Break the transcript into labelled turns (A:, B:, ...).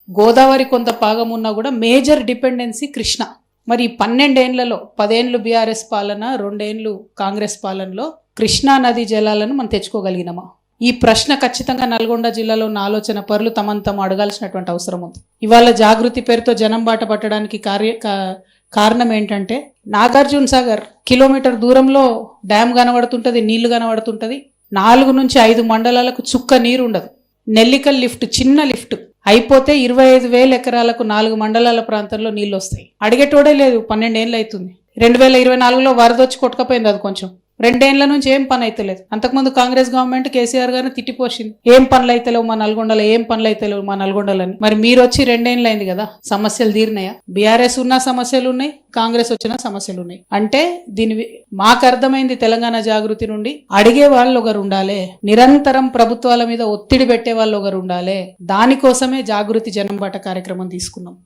A: గోదావరి కొంత భాగం ఉన్నా కూడా మేజర్ డిపెండెన్సీ కృష్ణ. మరి 12 ఏళ్లలో 10 ఏళ్ళు బీఆర్ఎస్ పాలన, 2 ఏళ్ళు కాంగ్రెస్ పాలనలో కృష్ణా నది జలాలను మనం తెచ్చుకోగలిగినామా? ఈ ప్రశ్న ఖచ్చితంగా నల్గొండ జిల్లాలో ఉన్న ఆలోచన పరులు తమను అడగాల్సినటువంటి అవసరం ఉంది. ఇవాళ జాగృతి పేరుతో జనం బాట పట్టడానికి కారణం ఏంటంటే, నాగార్జున సాగర్ కిలోమీటర్ దూరంలో డ్యామ్ కనబడుతుంటుంది, నీళ్లు కనబడుతుంటుంది. 4 నుంచి 5 మండలాలకు చుక్క నీరు ఉండదు. నెల్లికల్ లిఫ్ట్, చిన్న లిఫ్ట్ అయిపోతే 25,000 ఎకరాలకు 4 మండలాల ప్రాంతంలో నీళ్ళు వస్తాయి. అడిగేటోడే లేదు. 12 ఏళ్ళు అవుతుంది. 2024లో వరదొచ్చి కొట్టుకపోయింది. అది కొంచెం 2 ఏళ్ల నుంచి ఏం పని అయితలేదు. అంతకుముందు కాంగ్రెస్ గవర్నమెంట్ కేసీఆర్ గారిని తిట్టిపోసింది, ఏం పనులు అయితలేవు మా నల్గొండలో, ఏం పనులు అయితలేవు మా నల్గొండలని. మరి మీరు వచ్చి 2 ఏళ్ళు అయింది కదా, సమస్యలు తీరినాయా? బీఆర్ఎస్ ఉన్న సమస్యలు ఉన్నాయి, కాంగ్రెస్ వచ్చిన సమస్యలు ఉన్నాయి. అంటే మాకు అర్థమైంది, తెలంగాణ జాగృతి నుండి అడిగే వాళ్ళు ఒకరు ఉండాలి, నిరంతరం ప్రభుత్వాల మీద ఒత్తిడి పెట్టే వాళ్ళు ఒకరు ఉండాలి. దానికోసమే జాగృతి జనం బాట కార్యక్రమం తీసుకున్నాం.